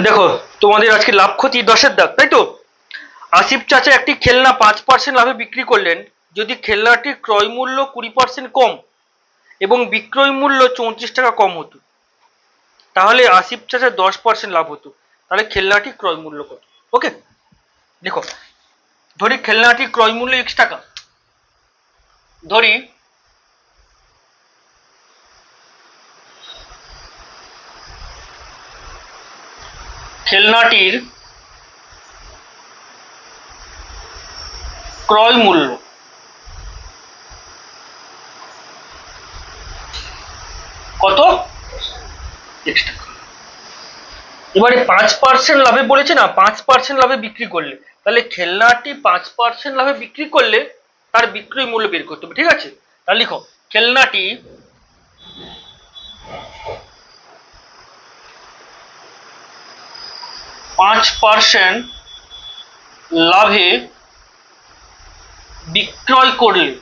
দেখো, তোমাদের আজকে লাভ ক্ষতি 10-এর দাগ, তাই তো? আসিফ চাচা একটি খেলনা 5% লাভে বিক্রি করলেন যদি খেলনাটির ক্রয় মূল্য 20% কম এবং বিক্রয় মূল্য 34 টাকা কম হতো, তাহলে আসিফ চাচার 10% লাভ হতো। তাহলে খেলনাটির ক্রয় মূল্য কত? ওকে, দেখো, ধরি খেলনাটির ক্রয় মূল্য x টাকা। ধরি খেলনাটির ক্রয় মূল্য কত? x টাকা। এবারে 5% লাভে বলেছে না, 5% লাভে বিক্রি করলে, তাহলে খেলনাটি 5% লাভে বিক্রি করলে তার বিক্রয় মূল্য বের করতে হবে। ঠিক আছে, তাহলে লিখো খেলনাটি 5% লাভে বিক্রয় করলে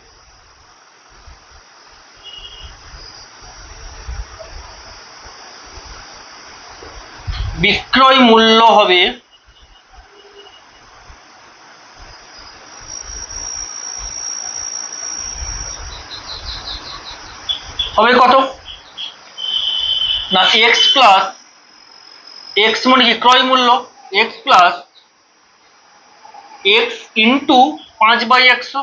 বিক্রয় মূল্য হবে কত না, x প্লাস x মানে কি ক্রয় মূল্য, x প্লাস x ইন্টু 5/100।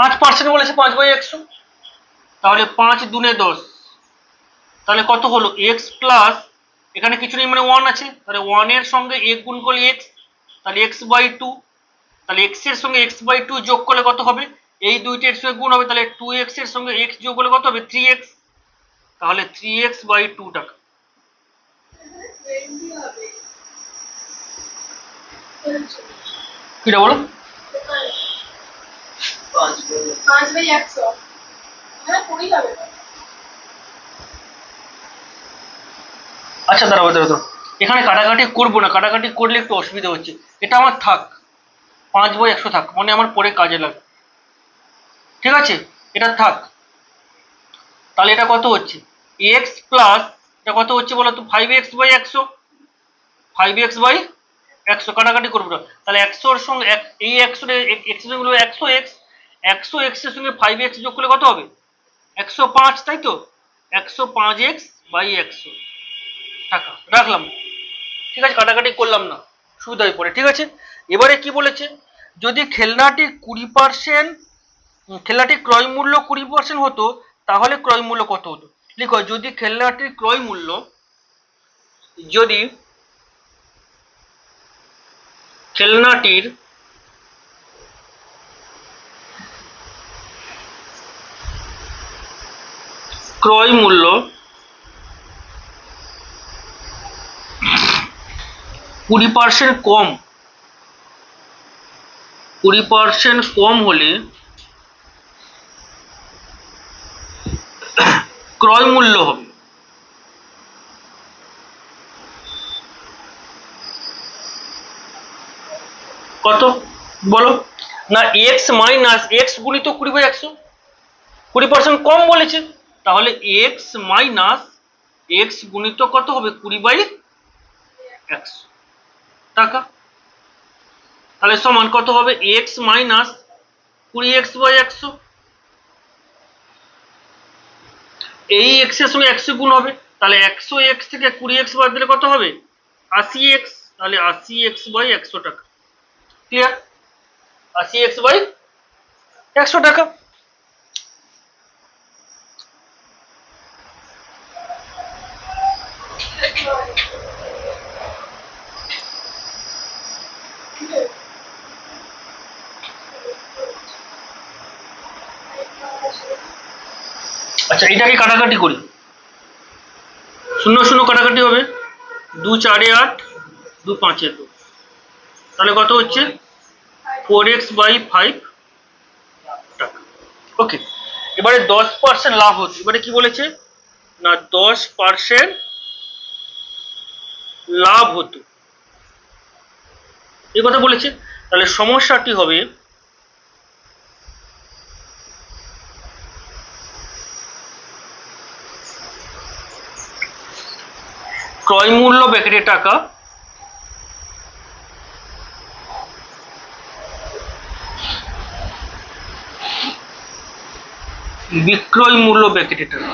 5% বলেছে 5/100, তাহলে 5 দুনে 10, তাহলে কত হলো x প্লাস, এখানে কিছু নেই মানে 1 আছে, তাহলে 1 এর সঙ্গে 1 গুণ করলে x, তাহলে x/2, তাহলে x এর সঙ্গে x/2 যোগ করলে কত হবে? এই দুইটার সঙ্গে গুণ হবে, তাহলে 2x এর সঙ্গে x যোগ করলে কত হবে? 3x, তাহলে 3x/2 টাকা। কিটা বলো? 5/100 আচ্ছা দাঁড়াও দাঁড়াও, এখানে কাটাকাটি করবো না, কাটাকাটি করলে একটু অসুবিধা হচ্ছে। এটা আমার থাক, 5/100 থাক, মানে আমার পরে কাজে লাগবে। ঠিক আছে, এটা থাক। তাহলে এটা কত হচ্ছে? x প্লাস এটা কত হচ্ছে বলো তো? 5x/100, 5x/100 কাটাকাটি করবো না, তাহলে 100 এর সঙ্গে এই 100 x এর সঙ্গে 100x, 100x এর সঙ্গে 5x যোগ করলে কত হবে? 105, তাই তো? 105x/100 টাকা রাখলাম। ঠিক আছে, কাটাকাটি করলাম না, সুবিধা হয়ে পড়ে। ঠিক আছে, এবারে কি বলেছে? যদি খেলনাটি 20%, খেলনাটির ক্রয় মূল্য 20% হতো, তাহলে ক্রয় মূল্য কত হতো? লিখো, যদি খেলনাটির ক্রয় মূল্য, যদি খেলনাটির ক্রয় মূল্য 20% কম, 20% কম হলে ক্রয় মূল্য হবে কত বলো? না, x মাইনাস x গুণিত 20/100, 20% কম বলেছে, তাহলে x মাইনাস x গুণিত কত হবে? 20/100 টাকা। তাহলে সমান কত হবে? x মাইনাস 20x/100, এই x এর সঙ্গে 100 গুণ হবে, তাহলে 100x থেকে 20x বাদ দিলে কত হবে? 80x, তাহলে 80x/100 টাকা। ক্লিয়ার? 80x/100 টাকা। আচ্ছা, এটাকে কাটাকাটি করি, 0 0 কাটাকাটি হবে, 2 4 8, 2 5 2, তাহলে কত হচ্ছে? 4x/5 টাকা। ওকে, এবারে 10% লাভ হচ্ছে, এবারে কি বলেছে না 10% লাভ হতো, এই কথা বলেছে। তাহলে সমস্যাটি হবে ক্রয় মূল্য ব্র্যাকেটে টাকা বিক্রয় মূল্য ব্র্যাকেটে টাকা।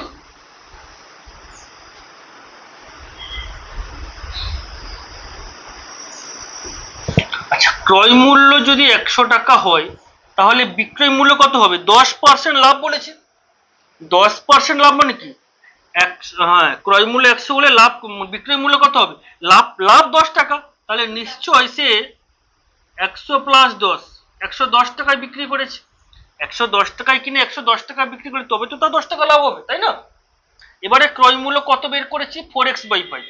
আচ্ছা, ক্রয় মূল্য যদি 100 টাকা হয় তাহলে বিক্রয় মূল্য কত হবে? 10% লাভ বলেছে। 10% লাভ মানে কি? হ্যাঁ, ক্রয় মূল্য 100 হলে লাভ বিক্রয় মূল্য কত হবে? লাভ লাভ 10 টাকা। তাহলে নিশ্চয় সে 100 প্লাস 10 110 টাকায় বিক্রি করেছে। 110 টাকায় কিনে 110 টাকা বিক্রি করে তবে তো তার 10 টাকা লাভ হবে, তাই না? এবারে ক্রয় মূল্য কত বের করেছি? 4x/5।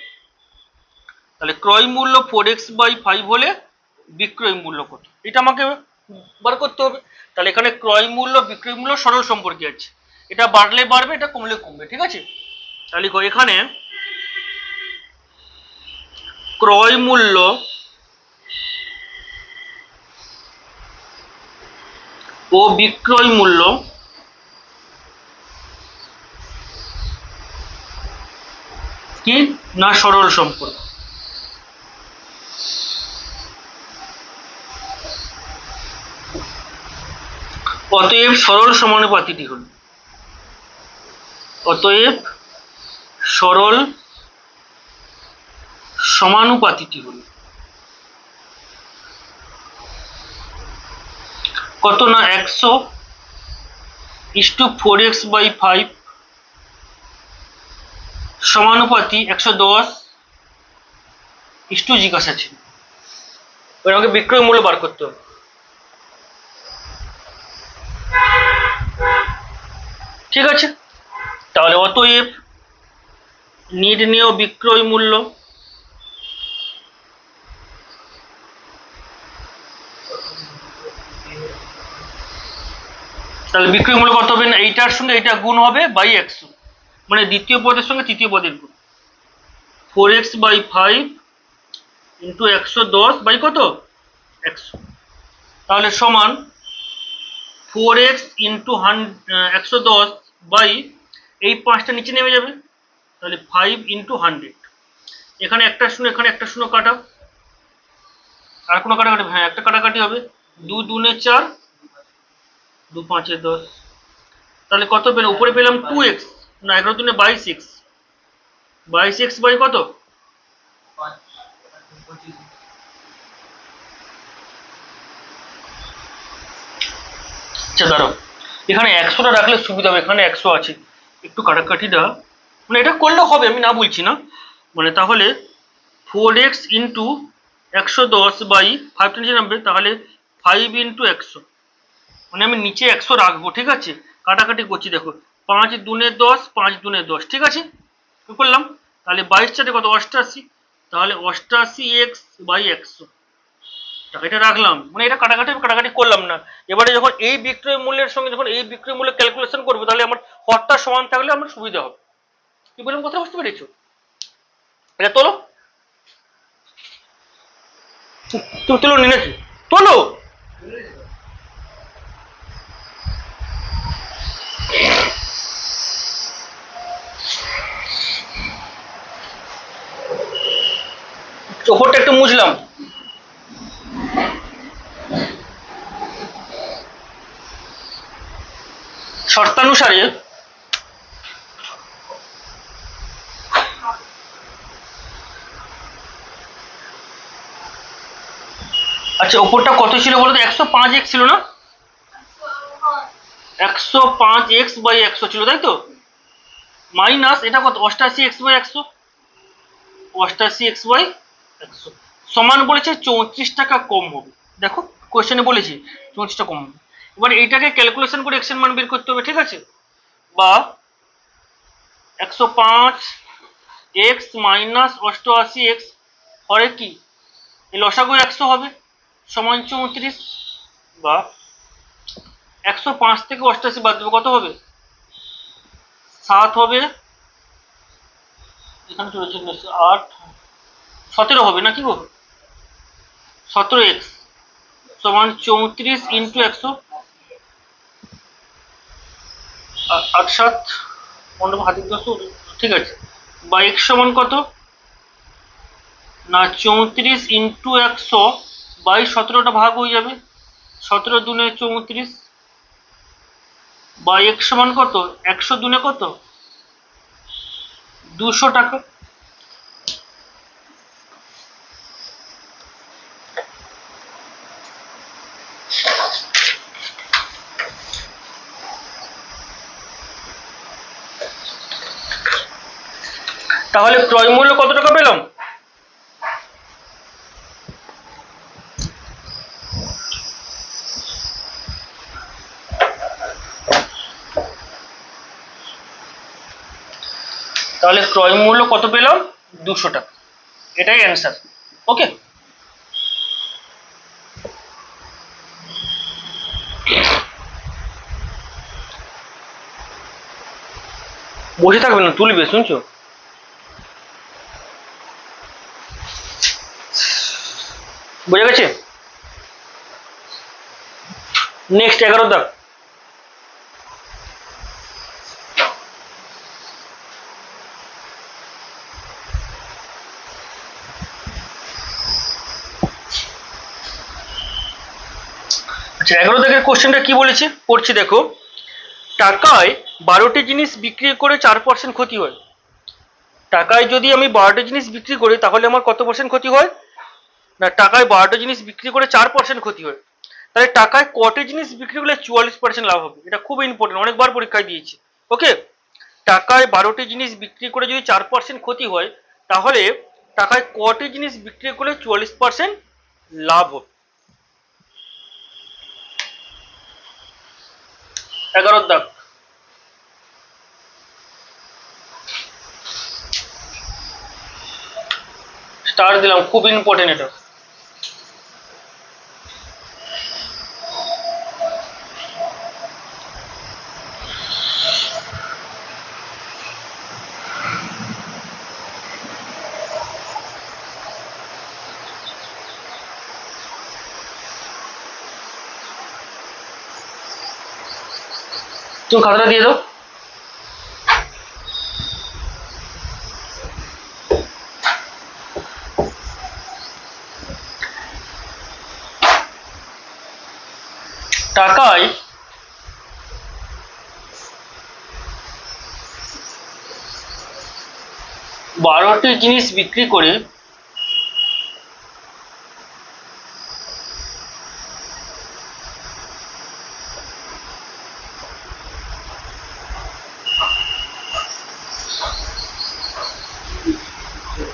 তাহলে ক্রয় মূল্য 4x/5 হলে বিক্রয় মূল্য কত, এটা আমাকে বার করতে হবে। তাহলে এখানে ক্রয় মূল্য বিক্রয় মূল্য সরল সম্পর্কে আছে, এটা বাড়লে বাড়বে, এটা কমলে কমবে, ঠিক আছে? তাহলে এখানে ক্রয় মূল্য ও বিক্রয় মূল্য কি না সরল সম্পর্ক। অতএব সরল সমানুপাতিটি হল কত না 100:4x/5 সমানুপাতি 110 জিজ্ঞাসা ছিল, আমাকে বিক্রয় মূল্য বার করতে হবে। ঠিক আছে, তাহলে অতএব নির্ণেয় বিক্রয় মূল্য তাহলে বিক্রয় মূল্য কত হবে না এইটার সঙ্গে এটা গুণ হবে বাই 100, মানে দ্বিতীয় পদের সঙ্গে তৃতীয় পদের গুণ। 4x/5 ইন্টু 110 বাই কত 100, তাহলে সমান 4x ইন্টু 110 বাই এই 5টা নিচে নেমে যাবে, তাহলে 5 ইন্টু 100। এখানে একটা শূন্য এখানে একটা শূন্য কাটা, আর কোনো কাটাকাটি? হ্যাঁ, একটা কাটাকাটি হবে। 2 2 4, 2 5 10, তাহলে কত পেলাম? উপরে পেলাম 2x, না 11 2 22, 22x বাই কত? আচ্ছা দাঁড়াও, এখানে 100টা রাখলে সুবিধা হবে, এখানে 100 আছে, একটু কাটাকাটিটা মানে এটা করলেও হবে, আমি না বলছি না। মানে তাহলে 4x ইন্টু 110 বাই 5 নিচে নামবে, তাহলে 5 ইন্টু 100, মানে আমি নিচে 100 রাখবো, ঠিক আছে? কাটাকাটি করছি, দেখো 5 2 10, 5 2 10, ঠিক আছে? কি করলাম? তাহলে 22 4 কত? 88, তাহলে 88x/100 এটা রাখলাম, মানে এটা কাটাকাটি করলাম না। এবারে যখন এই বিক্রয় মূল্যের সঙ্গে যখন এই বিক্রয় মূল্য ক্যালকুলেশন করবো, তাহলে আমার হরটা সমান থাকলে আমার সুবিধা হবে। কি বললাম, কথা বুঝতে পেরেছো? এটা তোলো, তুমি তোলো নি নাকি? তোলো। ওপরটা একটু মুছলাম। শর্তানুসারে আচ্ছা, ওপরটা কত ছিল বলো তো? 105x ছিল না? 105x/100 ছিল, তাই তো? মাইনাস এটা কত? 88x/100, 88x/100 সমান বলেছে 34 টাকা কম হবে। দেখো কোয়েশ্চেনে বলেছি 34 টাকা কম হবে। এবার এইটাকে ক্যালকুলেশন করে এক্স এর মান বের করতে হবে, ঠিক আছে? বা 105x মাইনাস 88x হরে কি এই লসাগু 100 হবে সমান 34, বা 105 থেকে 88 বাদ দেবে কত হবে? 7 হবে, এখানে চলেছে 8 17 হবে নাকি গো? 17x সমান 34 ইন্টু 100, 8 7 15 হাতে 10, ঠিক আছে? বা x সমান কত? না 34 ইন্টু 100 বাই 17টা ভাগ হয়ে যাবে, 17 দুনে 34 বাই x সমান কত, 100 দুনে কত, 200 টাকা। তাহলে ক্রয় মূল্য কত টাকা পেলাম, তাহলে ক্রয় মূল্য কত পেলাম, 200 টাকা। এটাই অ্যান্সার। ওকে, বসে থাকবে না, তুলবে, শুনছো? বোঝা গেছে? নেক্সট 11 দাগ। আচ্ছা, 11 দাগের কোশ্চেনটা কি বলেছে পড়ছি দেখো। টাকায় 12টি জিনিস বিক্রি করে 4% ক্ষতি হয়। টাকায় যদি আমি 12টি জিনিস বিক্রি করি তাহলে আমার কত পার্সেন্ট ক্ষতি হয়, না টাকায় 12টি জিনিস বিক্রি করে 4% ক্ষতি হয়। তাহলে টাকায় কটি জিনিস বিক্রি করলে 44% লাভ হবে, এটা খুব ইম্পর্টেন্ট, অনেকবার পরীক্ষায় দিয়েছি। ওকে, টাকায় 12টি জিনিস বিক্রি করে যদি 4% ক্ষতি হয় তাহলে টাকায় কটি জিনিস বিক্রি করলে 44% লাভ হবে। 11 দাগ। স্টার দিলাম, খুব ইম্পর্টেন্ট এটা। তুমি খাতাটা দিয়ে দাও। টাকায় 12টি জিনিস বিক্রি করে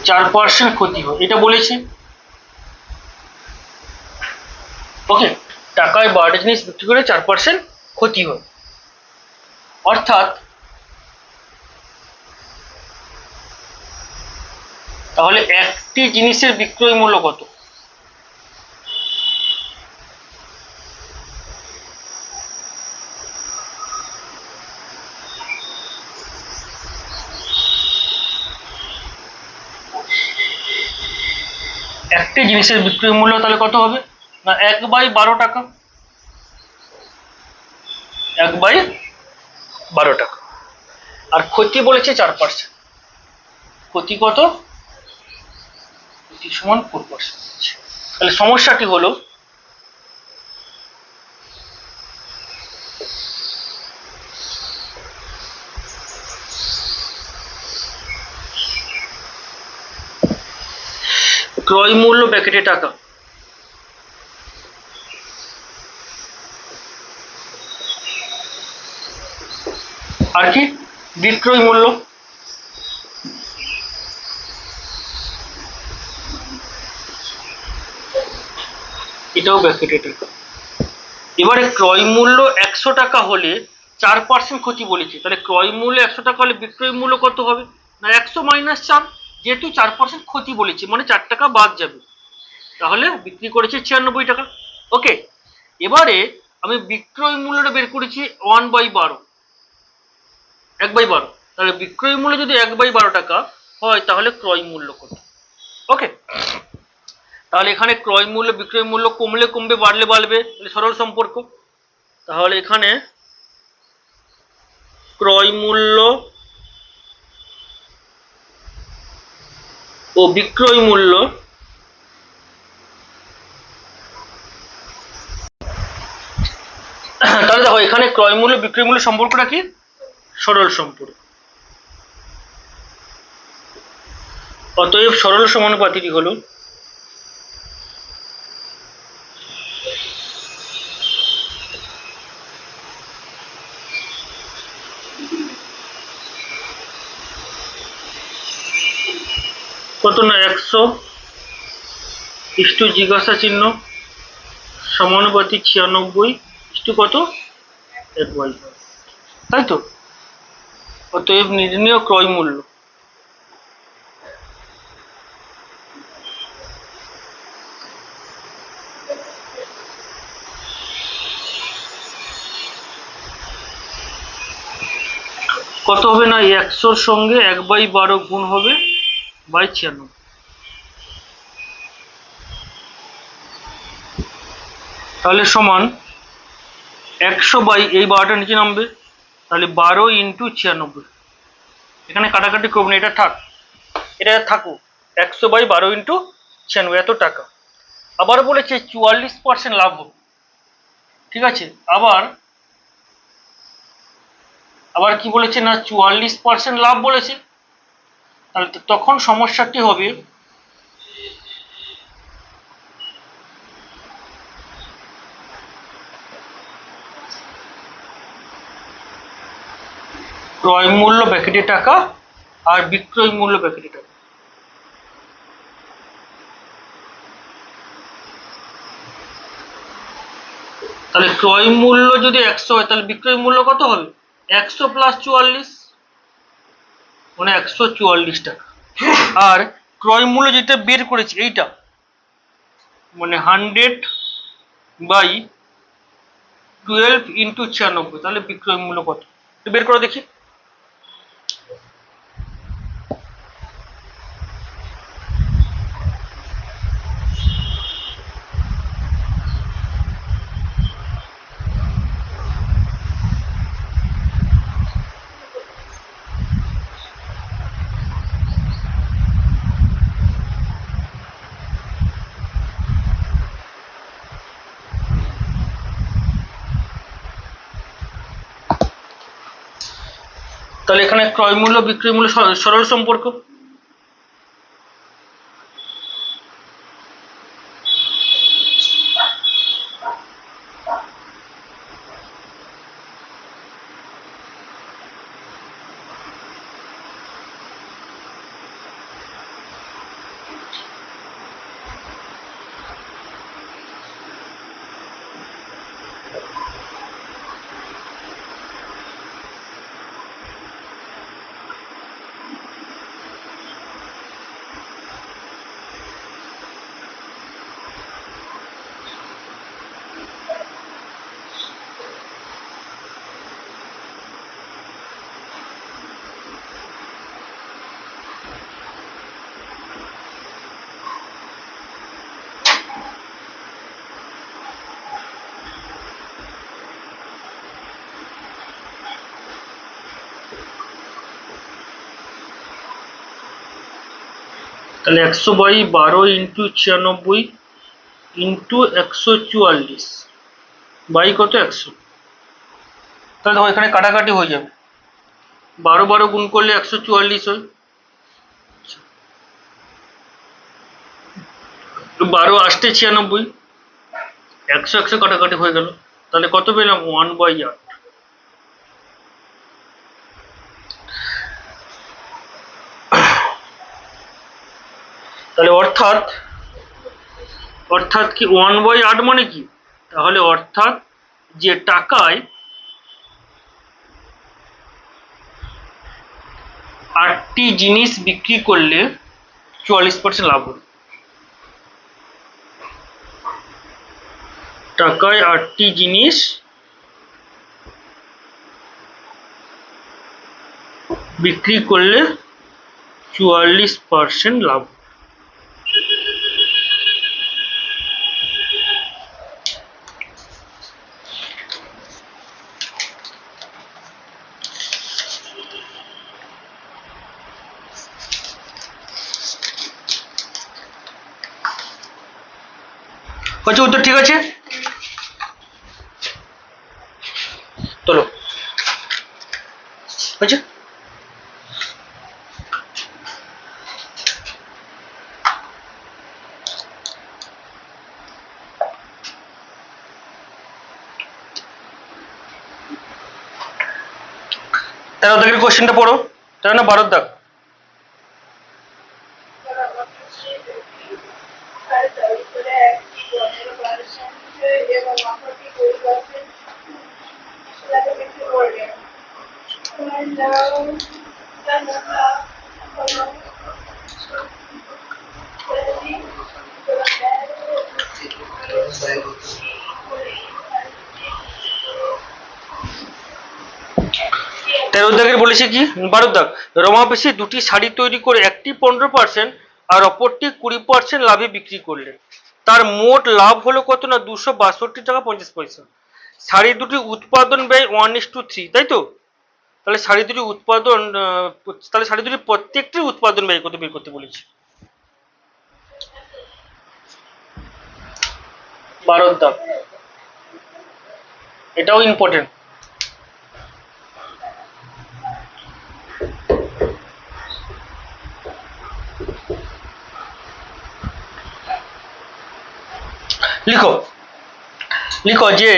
4% ক্ষতি হয়, এটা বলেছে। ওকে, টাকায় 12টি জিনিস বিক্রি করে 4% ক্ষতি হয়, অর্থাৎ তাহলে একটি জিনিসের বিক্রয় মূল্য কত, একটি জিনিসের বিক্রয় মূল্য তাহলে কত হবে, না 1/12 টাকা, 1/12 টাকা। আর ক্ষতি বলেছে 4%, ক্ষতি কত, ক্ষতি সমান 4%। তাহলে সমস্যাটি হলো ক্রয় মূল্য ব্র্যাকেটে টাকা, আর কি বিক্রয় মূল্য, এটাও ব্র্যাকেটে টাকা। এবারে ক্রয় মূল্য 100 টাকা হলে 4% ক্ষতি বলেছে, তাহলে ক্রয় মূল্য 100 টাকা হলে বিক্রয় মূল্য কত হবে, না 100 মাইনাস 4, যেহেতু 4% ক্ষতি বলেছে মানে 4 টাকা বাদ যাবে, তাহলে বিক্রি করেছে 96 টাকা। ওকে, এবারে আমি বিক্রয় মূল্যটা বের করেছি 1/12, 1/12, তাহলে বিক্রয় মূল্য যদি 1/12 টাকা হয় তাহলে ক্রয় মূল্য কত। ওকে, তাহলে এখানে ক্রয় মূল্য বিক্রয় মূল্য কমলে কমবে বাড়লে বাড়বে, সরল সম্পর্ক। তাহলে এখানে ক্রয় মূল্য ও বিক্রয় মূল্য তাহলে দেখো এখানে ক্রয় মূল্য বিক্রয় মূল্য সম্পর্কটা কি? সরল সম্পর্ক। অতএব সরল সমানুপাতিটি হলো কত না 100 জিজ্ঞাসা চিহ্ন সমানুপাতিক 96 কত 1/5, তাই তো? অতএব নির্ণেয় ক্রয় মূল্য কত হবে না 100-র সঙ্গে 1/12 গুণ হবে বাই 96, তাহলে সমান 100 বাই এই 12টা নিচে নামবে, তাহলে 12 × 96। এখানে কাটাকাটি করবো না, এটা থাক, এটা থাকুক। 100/12 × 96 এত টাকা। আবার বলেছে 44% লাভ হবে, ঠিক আছে? আবার কি বলেছে না 44% লাভ বলেছে, তাহলে তখন সমস্যাটি হবে ক্রয় মূল্য ব্র্যাকেটে টাকা আর বিক্রয় মূল্য ব্র্যাকেটে টাকা। তাহলে ক্রয় মূল্য যদি 100 হয় তাহলে বিক্রয় মূল্য কত হবে? 100 + 44 মানে 144 টাকা। আর ক্রয় মূল্য যেটা বের করেছি এইটা মানে 100/12 × 96, তাহলে বিক্রয় মূল্য কত বের করে দেখি। তাহলে এখানে ক্রয় মূল্য বিক্রয় মূল্য সরল সম্পর্ক। তাহলে 100/12 × 96 × 144 বাই কত 100। তাহলে দেখো এখানে কাটাকাটি হয়ে যাবে, 12 গুণ করলে 144 হয়, 12 আসতে 96, 100 কাটাকাটি হয়ে গেল, তাহলে কত পেলাম 1/8। তাহলে অর্থাৎ কি 1/8 মানে কি? তাহলে অর্থাৎ যে টাকায় 8টি জিনিস বিক্রি করলে 44% লাভ হবে। টাকায় 8টি জিনিস বিক্রি করলে 44% লাভ। হচ্ছে উত্তর ঠিক আছে? চলো হয়েছে। তেরো দাগের কোশ্চেনটা পড়ো, 13 না 12 দাগ? তেরো দাগের বলেছে কি, 12 দাগ, রমাবেশী দুটি শাড়ি তৈরি করে একটি 15% আর অপরটি 20% লাভে বিক্রি করলেন, তার মোট লাভ হলো কত না 262 টাকা 50 পয়সা। শাড়ি দুটি উৎপাদন ব্যয় 1:3, তাই তো? তাহলে শাড়ি দুটি উৎপাদন তাহলে শাড়ি দুটি প্রত্যেকটির উৎপাদন ব্যয় কত বের করতে বলেছি। 12 দাগ, এটাও ইম্পর্টেন্ট। লিখো লিখো যে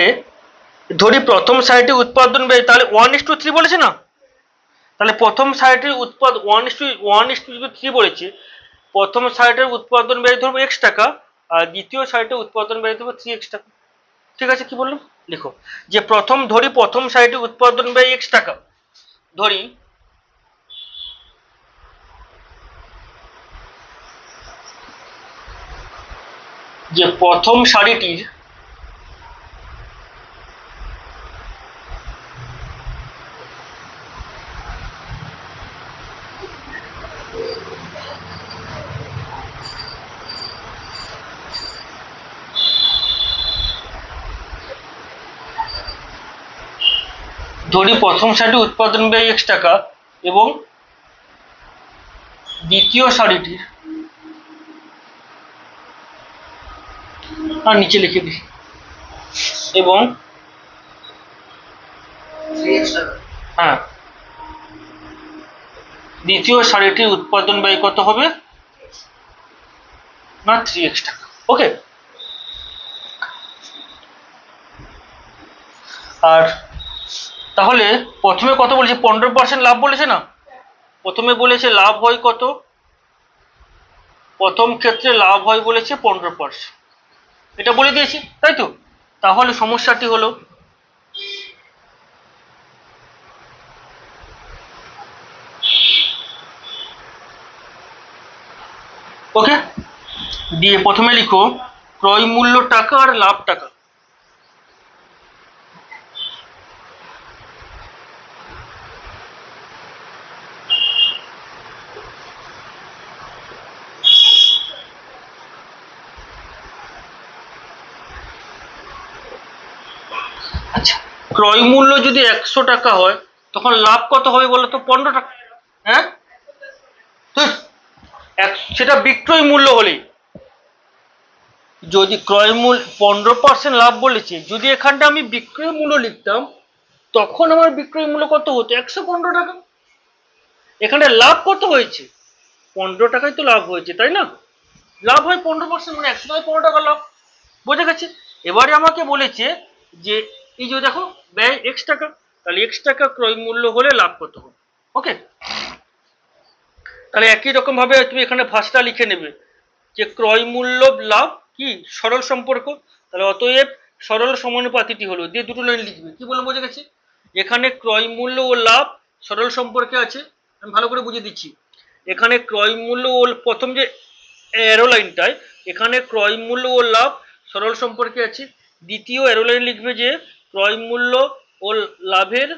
ধরি প্রথম সাইটে উৎপাদন ব্যয়, তাহলে 1:3 বলেছে না, তাহলে প্রথম সাইটের উৎপাদন 1:3 বলেছে, প্রথম সাইটের উৎপাদন ব্যয় ধরবো x টাকা আর দ্বিতীয় সাইটের উৎপাদন ব্যয় ধরবো 3x টাকা। ঠিক আছে, কি বললাম? লিখো যে প্রথম সাইটের উৎপাদন ব্যয় x টাকা, ধরি যে প্রথম শাড়িটির ধরি প্রথম শাড়িটির উৎপাদন ব্যয় x টাকা এবং দ্বিতীয় শাড়িটির, আর নিচে লিখে দিই, এবং হ্যাঁ দ্বিতীয় শাড়িটির উৎপাদন ব্যয় কত হবে না 3x টাকা। ওকে, আর তাহলে প্রথমে কত বলেছে, 15% লাভ বলেছে না, প্রথমে বলেছে লাভ হয় কত, প্রথম ক্ষেত্রে লাভ হয় বলেছে 15%, এটা বলে দিয়েছি, তাই তো? তাহলে সমস্যাটি হলো ওকে, দিয়ে প্রথমে লিখো ক্রয় মূল্য টাকা আর লাভ টাকা। আচ্ছা, ক্রয় মূল্য যদি 100 টাকা হয় তখন লাভ কত হবে বলো তো? 15 টাকা। হ্যাঁ, সেটা বিক্রয় মূল্য হলেই, যদি ক্রয় মূল্য 15% লাভ বলেছে, যদি এখানটা আমি বিক্রয় মূল্য লিখতাম তখন আমার বিক্রয় মূল্য কত হতো? 115 টাকা। এখানে লাভ কত হয়েছে? 15 টাকায় তো লাভ হয়েছে, তাই না? লাভ হয় 15%, মানে 100 টাকায় 15 টাকা লাভ। বোঝা গেছে? এবারে আমাকে বলেছে যে এই যে দেখো ব্যয় x টাকা, তাহলে x টাকা ক্রয় মূল্য হলে লাভ কত হবে। ওকে, তাহলে একই রকম ভাবে তুমি এখানে ফার্স্টটা লিখে নেবে যে ক্রয় মূল্য লাভ কি সরল সম্পর্ক, তাহলে অতএব সরল সমানুপাতিটি হলো, দিয়ে দুটো লাইন লিখবে। কি বলে বোঝা গেছে? এখানে ক্রয় মূল্য ও লাভ সরল সম্পর্কে আছে, আমি ভালো করে বুঝিয়ে দিচ্ছি। এখানে ক্রয় মূল্য ও প্রথম যে অ্যারো লাইনটায়, এখানে ক্রয় মূল্য ও লাভ সরল সম্পর্কে আছে, দ্বিতীয় অ্যারো লাইন লিখবে যে ক্রয় মূল্য ও লাভের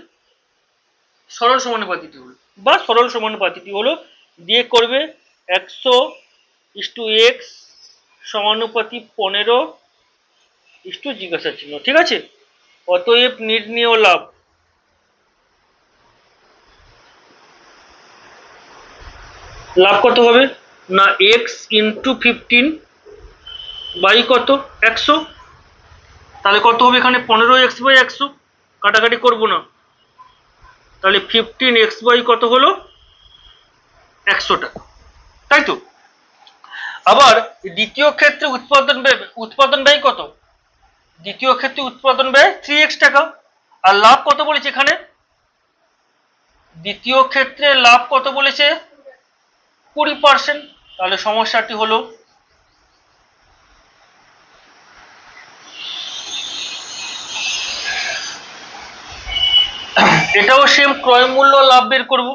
সরল সমানুপাতিটি হলো বা সরল সমানুপাতিটি হলো, দিয়ে করবে 100:x সমানুপাতি 15 জিজ্ঞাসা চিহ্ন। ঠিক আছে, অতএব নির্ণেয় লাভ, লাভ কত হবে না x × 15 বাই কত 100, তাহলে কত হবে এখানে 15x/100, কাটাকাটি করব না, তাহলে 15x বাই কত হলো 100 টাকা, তাই তো। আবার দ্বিতীয় ক্ষেত্রে উৎপাদন ব্যয় কত? দ্বিতীয় ক্ষেত্রে উৎপাদন ব্যয় 3x টাকা। আর লাভ কত বলেছে এখানে? দ্বিতীয় ক্ষেত্রে লাভ কত বলেছে? 20%। তাহলে সমস্যাটি হলো এটাও সেম ক্রয় মূল্য লাভ বের করব।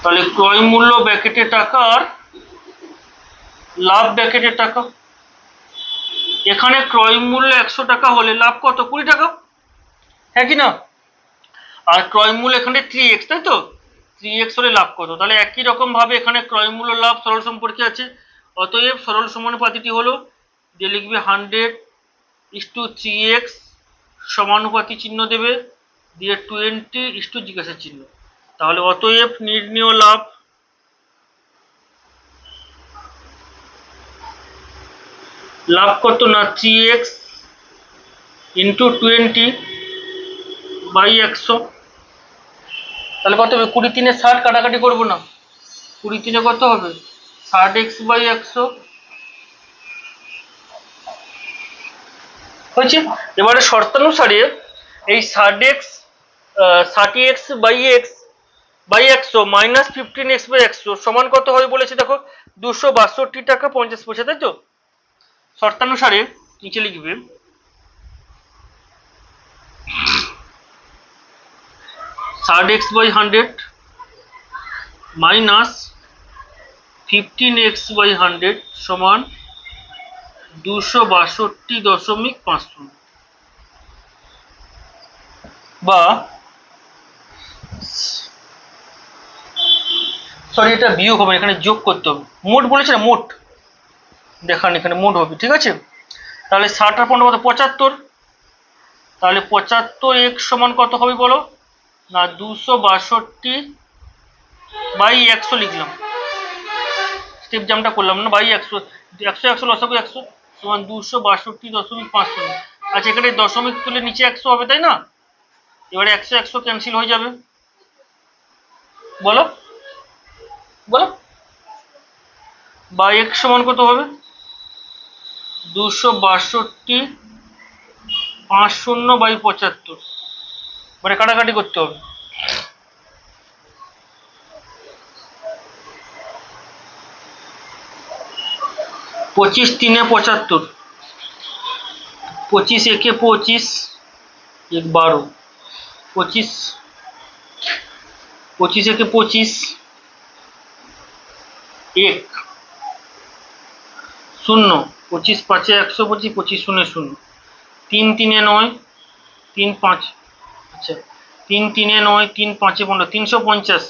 তাহলে ক্রয় মূল্য ব্র্যাকেটে টাকা আর লাভ ব্র্যাকেটে টাকা। এখানে ক্রয় মূল্য 100 টাকা হলে লাভ কত? 20 টাকা, হ্যাঁ কি না? আর ক্রয় মূল্য এখানে 3x, তাই তো। 3x হলে লাভ কত? তাহলে একই রকম ভাবে এখানে ক্রয় মূল্য লাভ সরল সম্পর্কে আছে। অতএব সরল সমানুপাতিটি হলো, যে লিখবে 100:3x, সমানুপাতি চিহ্ন দেবে, দিয়ে 20 জিজ্ঞাসা চিহ্ন। তাহলে অতএব নির্ণেয় লাভ কত না 3x × 20/100, তাহলে কত হবে? 20 × 60, কাটাকাটি করবো না, 20 × কত হবে? 60x/100 হয়েছে। এবারে শর্তানুসারে এই 60x/100 মাইনাস 15x/100 সমান কত হবে বলেছে? দেখো 262 টাকা 50 পয়সা, তাই তো। শর্তানুসারে নিচে লিখবে 60x/100 মাইনাস 15x/100 সমান 262.50, বা সরি এটা বিয়োগ হবে, এখানে যোগ করতে হবে। মোট বলেছে না, মোট দেখান, এখানে মোট হবে, ঠিক আছে। তাহলে 60 আর 15 কত? 75। তাহলে 75x সমান কত হবে বলো না? 262/100 লিখলাম, স্টেপ জামটা করলাম না, বাই 100, 100 লসাগু 100 সমান 262.50। আচ্ছা, এখানে দশমিক তুলে নিচে 100 হবে, তাই না? এবারে 100 ক্যান্সেল হয়ে যাবে, বলো বলো। বাই x সমান কত হবে? 262/50/75। মানে কাটাকাটি করতে হবে। পঁচিশ 3 75, 25 একে 25, 12, 25 একে 25, 1 0, 25 5 100, 25 0 0, 3 3 9, 3 5, আচ্ছা 3 3 9, 3 5 15, 350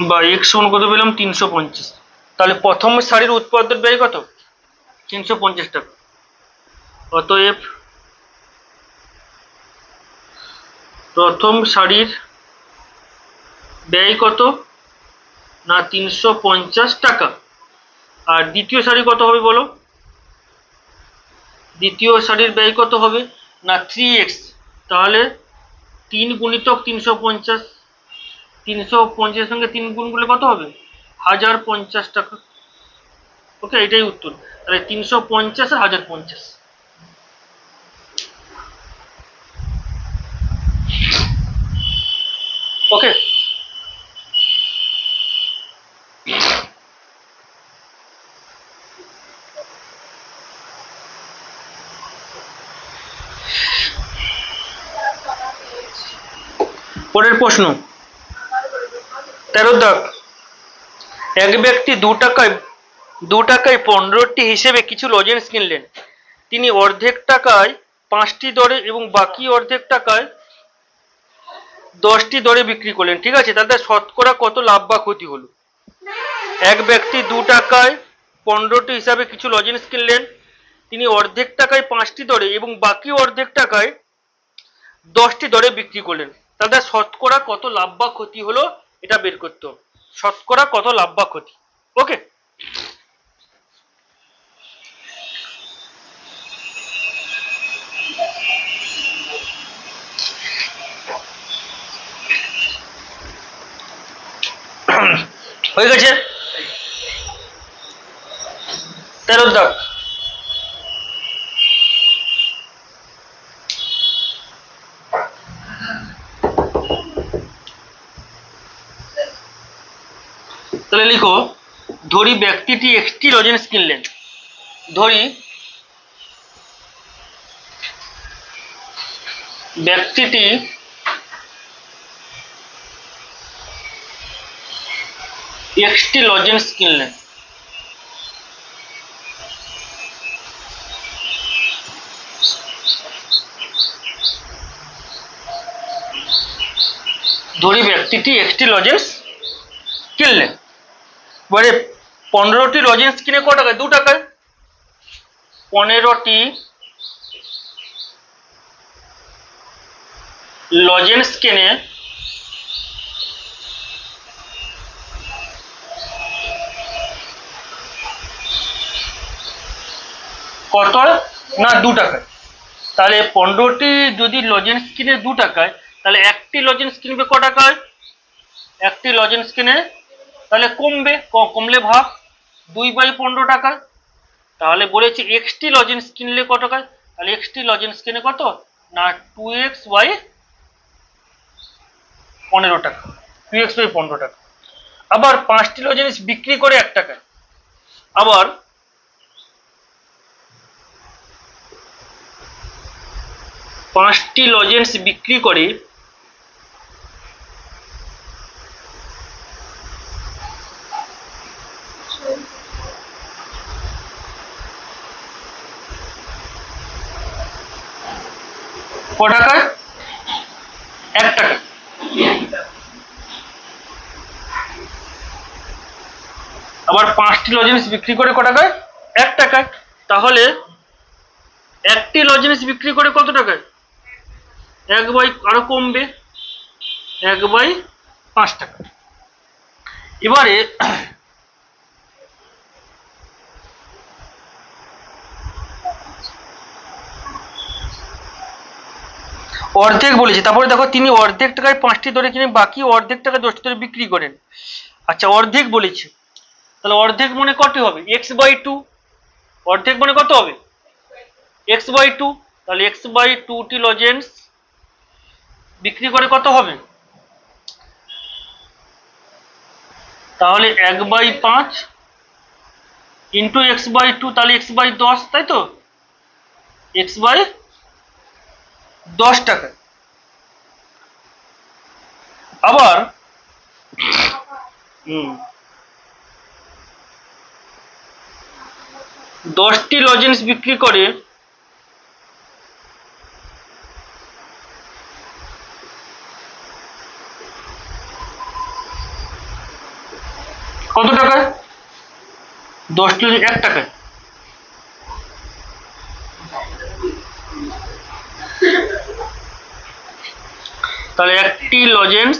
বা x সমান কত পেলাম? 350। তাহলে প্রথম সারির উৎপাদন ব্যয় কত? 350 টাকা। অতএব প্রথম সারির ব্যয় কত না 350 টাকা। আর দ্বিতীয় সারি কত হবে বলো? দ্বিতীয় সারির ব্যয় কত হবে না 3x। তাহলে 3 গুণিতক 350, 350 সঙ্গে 3 গুণ করলে কত হবে? 1050 টাকা। ওকে, এটাই উত্তর। তাহলে 350 আর 1050। ওকে, পরের প্রশ্ন 13 দাগ। এক ব্যক্তি 2 টাকায় 15টি হিসেবে কিছু লজেন্স কিনলেন। তিনি অর্ধেক টাকায় 5টি দরে এবং বাকি অর্ধেক টাকায় 10টি দরে বিক্রি করলেন, ঠিক আছে। তাতে শতকরা কত লাভ বা ক্ষতি হলো? এক ব্যক্তি 2 টাকায় 15টি হিসাবে কিছু লজেন্স কিনলেন। তিনি অর্ধেক টাকায় 5টি দরে এবং বাকি অর্ধেক টাকায় 10টি দরে বিক্রি করলেন, তাদের শতকরা কত লাভ বা ক্ষতি হলো এটা বের করতে হবে। শতকরা কত লাভ বা ক্ষতি। ওকে, হয়ে গেছে। 13 দাগ, তাহলে লিখো, ধরি ব্যক্তিটি একটি লজেন্স কিনলেন। ধরি ব্যক্তিটি একটি লজেন্স কিনলেন। ধরি ব্যক্তিটি একটি লজেন্স কিনলেন। এবারে 15টি লজেন্স কিনে ক টাকায়? 2 টাকায়। 15টি লজেন্স কিনে কত না 2 টাকায়। তাহলে 15টি যদি লজেন্স কিনে 2 টাকায়, তাহলে একটি লজেন্স কিনবে ক টাকায়? একটি লজেন্স কিনে তাহলে কমবে, কমলে ভাগ 2/15 টাকায়। তাহলে বলেছি এক্সটি লজেন্স কিনলে কত টাকায়? তাহলে এক্সটি লজেন্স কিনে কত না 2x/15 টাকা, 2x/15 টাকা। আবার 5টি লজেন্স বিক্রি করে 1 টাকায়। আবার 5টি লজেন্স বিক্রি করে ক টাকায়? 1 টাকা। আবার 5টি লজেন্স বিক্রি করে ক টাকায়? 1 টাকায়। তাহলে একটি লজেন্স বিক্রি করে কত টাকায়? 1 আরো কমবে, 1/5 টাকা। এবারে অর্ধেক বলেছি, তারপরে দেখো তিনি অর্ধেক টাকায় 5টি দরে কিনে বাকি অর্ধেক টাকায় 10টি দরে বিক্রি করেন। আচ্ছা, অর্ধেক বলেছি, তাহলে অর্ধেক মানে কত হবে? x/2। অর্ধেক মানে কত হবে? x/2। তাহলে x/2টি লজেন্স বিক্রি করে কত হবে? তাহলে 1/5 ইন্টু x/2, তাহলে x/10, তাই তো? x/10 টাকা। আবার 10টি লজেন্স বিক্রি করে কত টাকায়? 10টি 1 টাকায়। তাহলে একটি লজেন্স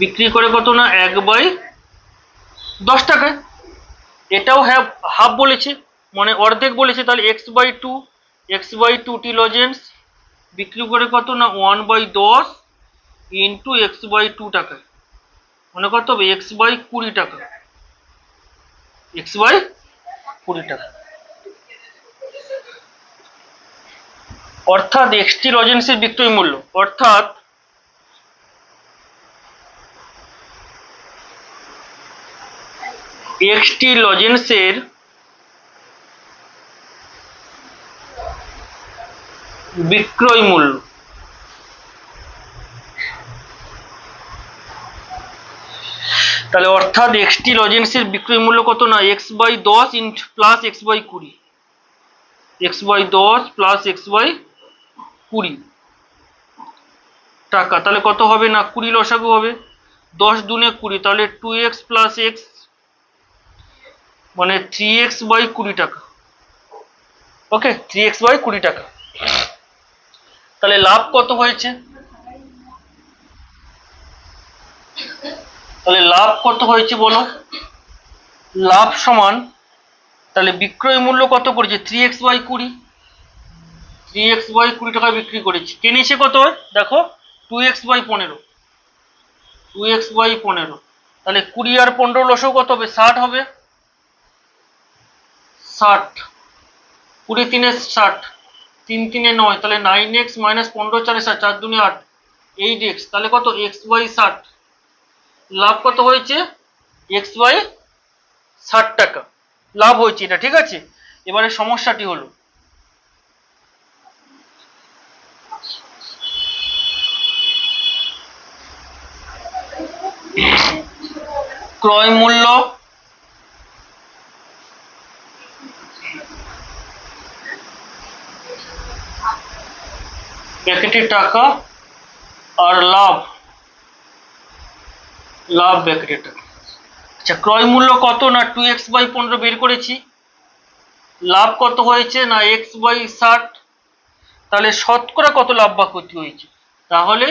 বিক্রি করে কত না 1/10 টাকায়। এটাও হাফ বলেছে, মানে অর্ধেক বলেছে। তাহলে x/2টি লজেন্স বিক্রি করে কত না 1/10 ইন্টু x/2 টাকায়, মানে কত হবে? x/20 টাকা, x/20 টাকা। অর্থাৎ এক্সটি লজেন্সের বিক্রয় মূল্য, অর্থাৎ এক্সটি লজেন্সের বিক্রয় মূল্য তাহলে অর্থাৎ এক্সটি লজেন্সের বিক্রয় মূল্য কত না x/10 plus x/20, x/10 plus x/20 টাকা। তাহলে কত হবে না 20 লসাগু হবে, 10 দুনে 20, তাহলে 2x প্লাস x মানে 3x/20 টাকা। ওকে, 3x/20 টাকা। তাহলে লাভ কত হয়েছে? তাহলে লাভ কত হয়েছে বলো? লাভ সমান, তাহলে বিক্রয় মূল্য কত করেছে? 3x/20, 3x/20 টাকা বিক্রি করেছি। কিনেছে কত? দেখো 2x/15, 2x/15। তাহলে 20 আর 15 লসও কত হবে? 60 হবে। 60, 20 3 60, 3 3 9, তাহলে 9x - 15 4 60, 4 2 8, 8x, তাহলে কত? x/60। লাভ কত হয়েছে? x/60 টাকা লাভ হয়েছে এটা, ঠিক আছে। এবারে সমস্যাটি হলো, ক্রয় মূল্য ব্র্যাকেটে টাকা আর লাভ ব্র্যাকেটে টাকা। আচ্ছা, ক্রয় মূল্য কত? না 2x/15 বের করেছি। লাভ কত হয়েছে? না x/60। তাহলে শতকরা কত লাভ বা ক্ষতি হয়েছে? তাহলে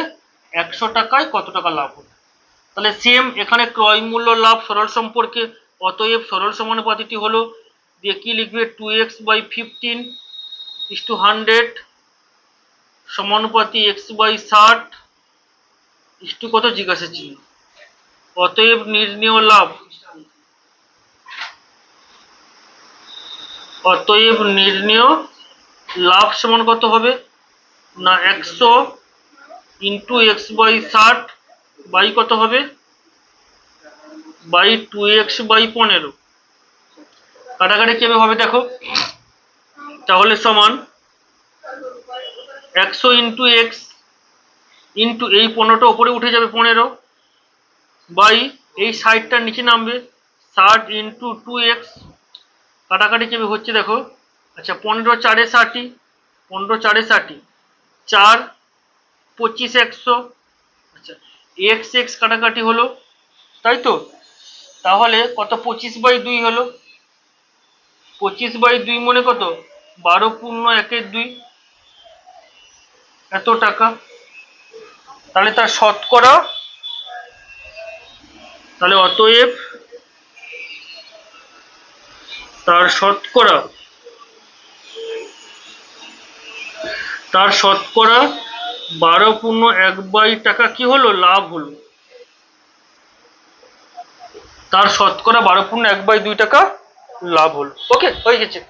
100 টাকায় কত টাকা লাভ হবে? তাহলে সেম এখানে ক্রয় মূল্য লাভ সরল সম্পর্কে, অতএব সরল সমানুপাতিটি হলো, দিয়ে কি লিখবে? 2x/15 = 100 সমানুপাতি x/60 কত? জিজ্ঞাসা চিহ্ন। অতএব নির্ণেয় লাভ, অতএব নির্ণেয় লাভ সমান কত হবে? না 100 × x/60 বাই কত হবে? By 2x/15। কাটাকাটি কিভাবে হবে দেখো। তাহলে সমান 100 × x ইন্টু এই 15টা উপরে উঠে যাবে 15 বাই এই 60টা নিচে নামবে 60 × 2x। কাটাকাটি কিভাবে হচ্ছে দেখো। আচ্ছা, 15 4 60, 15 4 60, 4 25 100। আচ্ছা, x কাটাকাটি হলো, তাই তো। তাহলে কত? 25/2 হলো। 25/2 মানে কত? 12 পূর্ণ 1 2, এত টাকা। তাহলে তার শতকরা, তাহলে অতএব তার শতকরা 12 পূর্ণ 1 টাকা কি হলো? লাভ হলো। তার শতকরা 12 পূর্ণ 1/2 টাকা লাভ হলো। ওকে, হয়ে গেছে।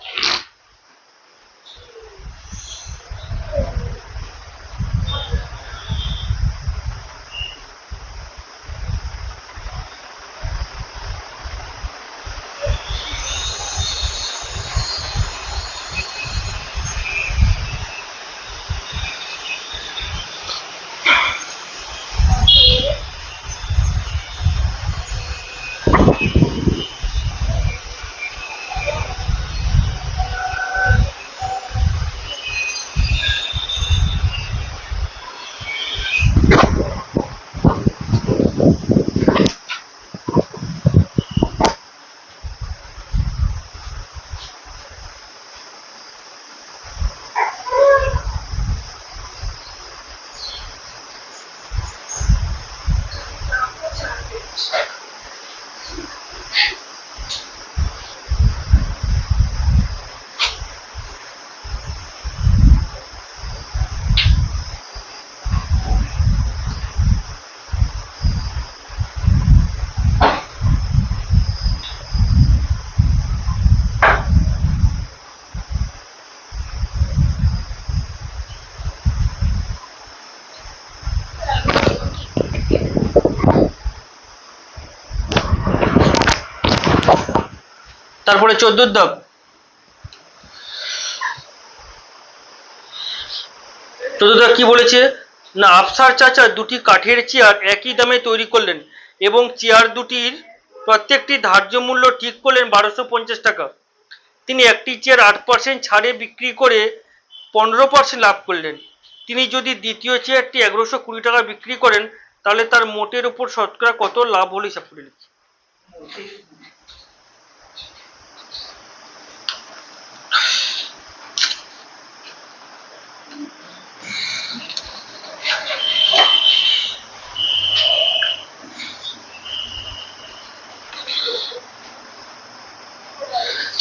তারপরে 14 দাগ। 14 দাগ কি বলেছে? না আফসার চাচা দুটি কাঠের চেয়ার একই দামে তৈরি করলেন এবং চেয়ার দুটির প্রত্যেকটি ধার্য মূল্য ঠিক করলেন 1250 টাকা। তিনি একটি চেয়ার 8% ছাড়ে বিক্রি করে 15% লাভ করলেন। তিনি যদি দ্বিতীয় চেয়ারটি 1120 টাকা বিক্রি করেন তাহলে তার মোটের উপর শতকরা কত লাভ হলো হিসাব করে লিখছি।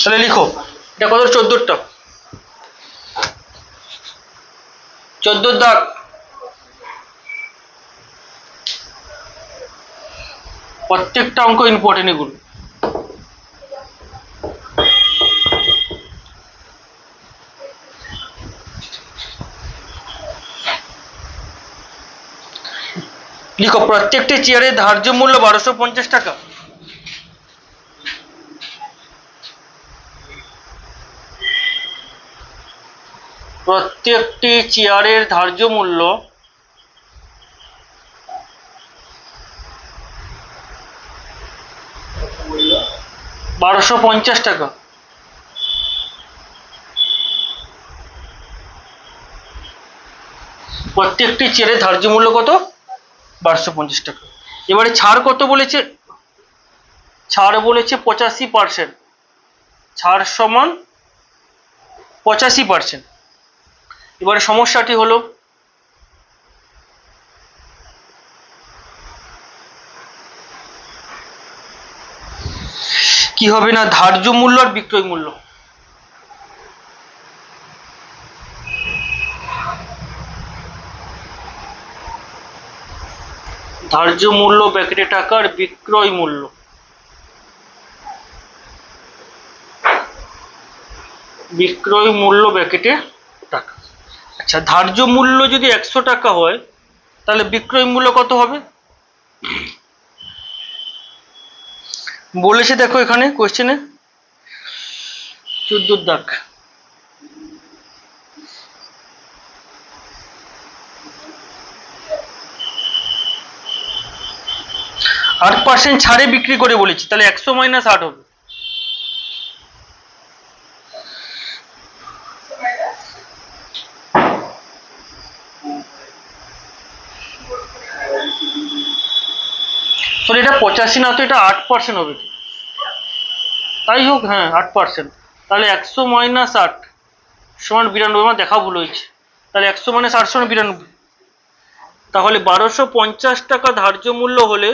তাহলে লিখো এটা কত 14টা 14 দাগ। প্রত্যেকটা অঙ্ক ইম্পর্টেন্ট এগুলো। লিখো প্রত্যেকটি চেয়ারের ধার্য মূল্য 1250 টাকা। প্রত্যেকটি চেয়ারের ধার্য মূল্য 1250 টাকা। প্রত্যেকটি চেয়ারের ধার্য মূল্য কত? 1250 টাকা। এবারে ছাড় কত বলেছে? ছাড় বলেছে 85%। ছাড় সমান 85%। এবারে সমস্যাটি হলো কি হবে না ধার্য মূল্য আর বিক্রয় মূল্য। ধার্য মূল্য ব্র্যাকেটে টাকা আর বিক্রয় মূল্য। বিক্রয় মূল্য ব্র্যাকেটে টাকা। আচ্ছা ধার্য মূল্য যদি 100 টাকা হয় তাহলে বিক্রয় মূল্য কত হবে? বলেছে দেখো এখানে কোশ্চেনে 14 দাগ। আট পার্সেন্ট ছাড়ে বিক্রি করে বলেছি, তাহলে 100 মাইনাস 8 হবে। তো এটা 85 না, তো এটা 8% হবে। তাই হোক, হ্যাঁ 8%। তাহলে 100 মাইনাস 8 সমান 92। আমার দেখা ভুল হয়েছে। তাহলে 100 মাইনাস 8 সমান 92। তাহলে 1250 টাকা ধার্য মূল্য হলে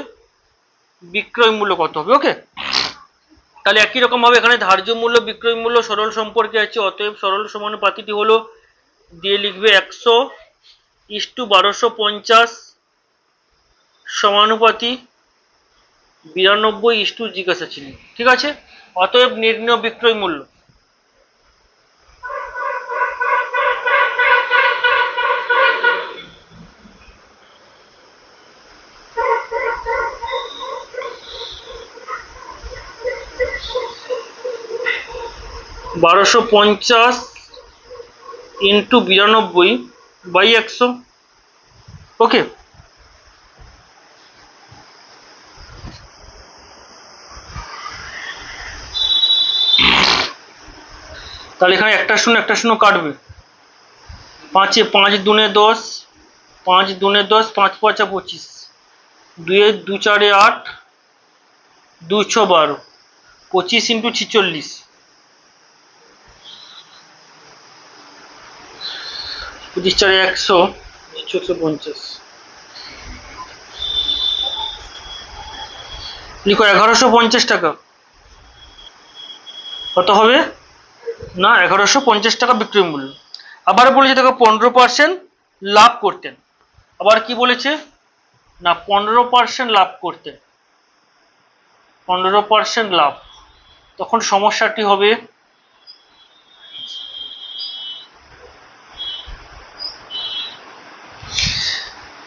বিক্রয় মূল্য কত হবে? ওকে, তাহলে একই রকম ভাবে এখানে ধার্য মূল্য বিক্রয় মূল্য সরল সম্পর্কে আছে। অতএব সরল সমানুপাতিটি হলো দিয়ে লিখবে 100:1250 সমানুপাতি 92 জিজ্ঞাসা চিহ্ন। ঠিক আছে, অতএব নির্ণয় বিক্রয় মূল্য। $1250 ইন্টু 92/100। ওকে, তাহলে এখানে একটা শূন্য কাটবে। 5 5 দুনে 10, 5 দুনে 10, 5 5 25, 2 2 4 8, 2 6 12, 25 ইন্টু 46, 25 4 100, 150। লিখো 1150 টাকা। কত হবে না 1150 টাকা বিক্রয় মূল্য। আবার বলেছে দেখো 15% লাভ করতেন। আবার কি বলেছে না 15% লাভ করতেন। 15% লাভ। তখন সমস্যাটি হবে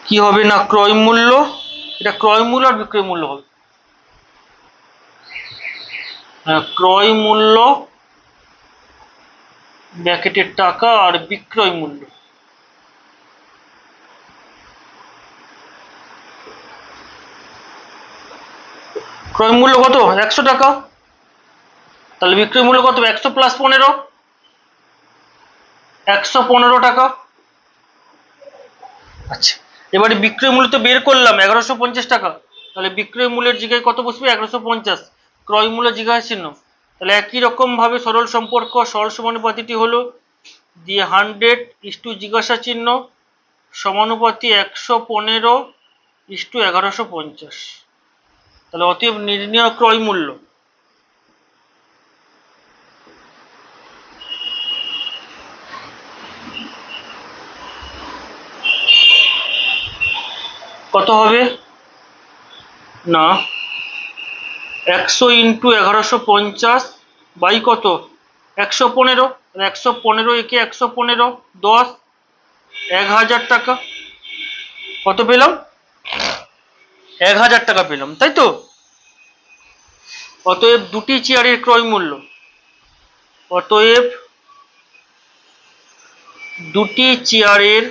কি হবে না ক্রয় মূল্য, এটা ক্রয় মূল্য আর বিক্রয় মূল্য হবে। ক্রয় মূল্য ব্র্যাকেটের টাকা আর বিক্রয় মূল্য। ক্রয় মূল্য কত 100 টাকা, তাহলে বিক্রয় মূল্য কত 100 প্লাস 15, 115 টাকা। আচ্ছা এবারে বিক্রয় মূল্য তো বের করলাম 1150 টাকা, তাহলে বিক্রয় মূল্যের জায়গায় কত বসবে 1150, ক্রয় মূল্য জিজ্ঞাসা চিহ্ন। তাহলে একই রকম ভাবে সরল সম্পর্ক সরল সমানুপাতিটি হলো দিয়ে 100 জিজ্ঞাসা চিহ্ন সমানুপাতি 115 1150। তাহলে অতএব নির্ণয় ক্রয় মূল্য। কত হবে না 100 ইন্টু 1150 বাই কত 115, 115 একে 115 10 1000 টাকা। কত পেলাম 1000 টাকা পেলাম, তাই তো? অতএব দুটি চেয়ারের ক্রয় মূল্য, অতএব দুটি চেয়ারের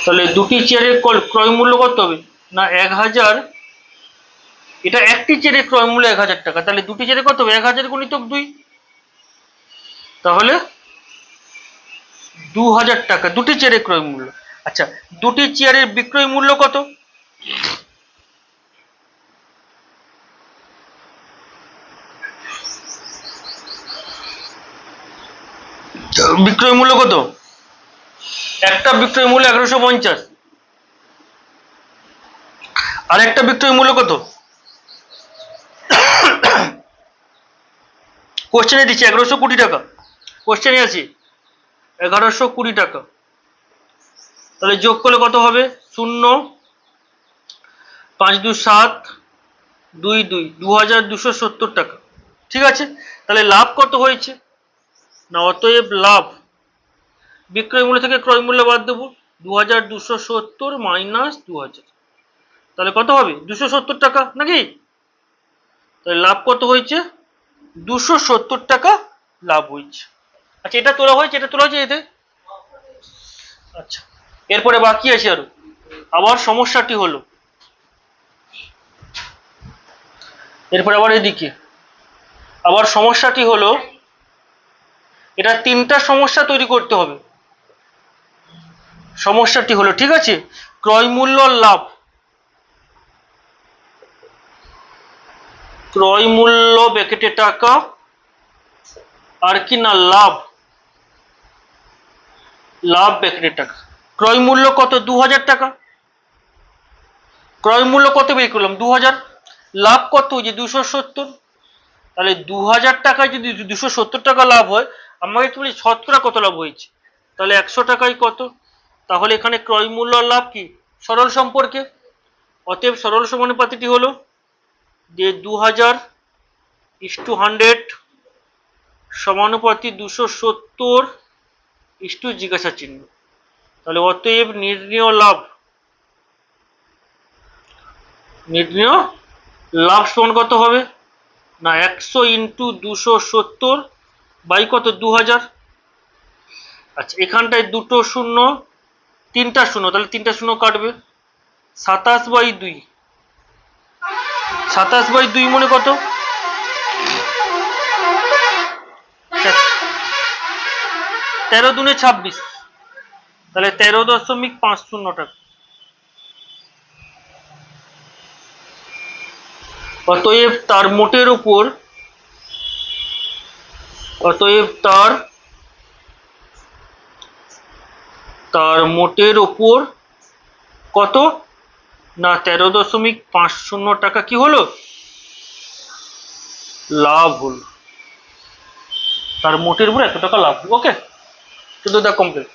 তাহলে দুটি চেয়ারের ক্রয় মূল্য কত হবে না 1000, এটা একটি চেয়ারের ক্রয় মূল্য 1000 টাকা, তাহলে দুটি চেয়ারে কত হবে 1000 গুণিতক 2, তাহলে 2000 টাকা দুটি চেয়ারের ক্রয় মূল্য। আচ্ছা, দুটি চেয়ারের বিক্রয় মূল্য কত? বিক্রয় মূল্য কত? একটা বিক্রয় মূল্য 1150, আর একটা বিক্রয় মূল্য কত? কোশ্চেনে দিচ্ছি 1120 টাকা, কোশ্চেনে আছে 1120 টাকা, তাহলে যোগ করলে কত হবে 0 5 2 7 2 2 2270 টাকা। ঠিক আছে, তাহলে লাভ কত হয়েছে না অতএব লাভ বিক্রয় মূল্য থেকে ক্রয় মূল্য বাদ দেবো 2270 মাইনাস 2000, তাহলে কত হবে 270 টাকা নাকি? তাহলে লাভ কত হয়েছে 270 টাকা লাভ হয়েছে। আচ্ছা, এটা তোলা হয়েছে, এটা তোলা হয়েছে এতে। আচ্ছা, এরপরে বাকি আছে আরো। আবার সমস্যাটি হলো, এরপরে আবার এদিকে আবার সমস্যাটি হলো, এটা তিনটা সমস্যা তৈরি করতে হবে। সমস্যাটি হলো, ঠিক আছে, ক্রয় মূল্য লাভ, ক্রয় মূল্য ব্র্যাকেটে টাকা, আর কি না লাভ, লাভ ব্র্যাকেটে টাকা। ক্রয় মূল্য কত 2000 টাকা, ক্রয় মূল্য কত বের করলাম 2000, লাভ কত হয়েছে 270, তাহলে 2000 টাকায় যদি 270 টাকা লাভ হয়, আমাকে একটু বলি শতকরা কত লাভ হয়েছে, তাহলে 100 টাকায় কত, তাহলে এখানে ক্রয় মূল্য আর লাভ কি সরল সম্পর্কে। অতএব সরল সমানুপাতিটি হলো যে 2000:100 সমানুপাতি 270 জিজ্ঞাসা চিহ্ন। তাহলে অতএব নির্ণেয় লাভ, নির্ণেয় লাভ সমান কত হবে না 100 ইন্টু 270 বাই কত 2000। আচ্ছা, এখানটায় দুটো শূন্য, তিনটা শূন্য, তাহলে তিনটা শূন্য কাটবে, 27/2, 27/2 মানে কত 13 দুনে 26, তাহলে 13.50 টাকা। অতএব তার মোটের উপর, অতএব তার মোটের উপর কত না 13.50 টাকা কি হলো লাভ হলো, তার মোটের উপর এত টাকা লাভ। ওকে, শুধু দা কমপ্লিট।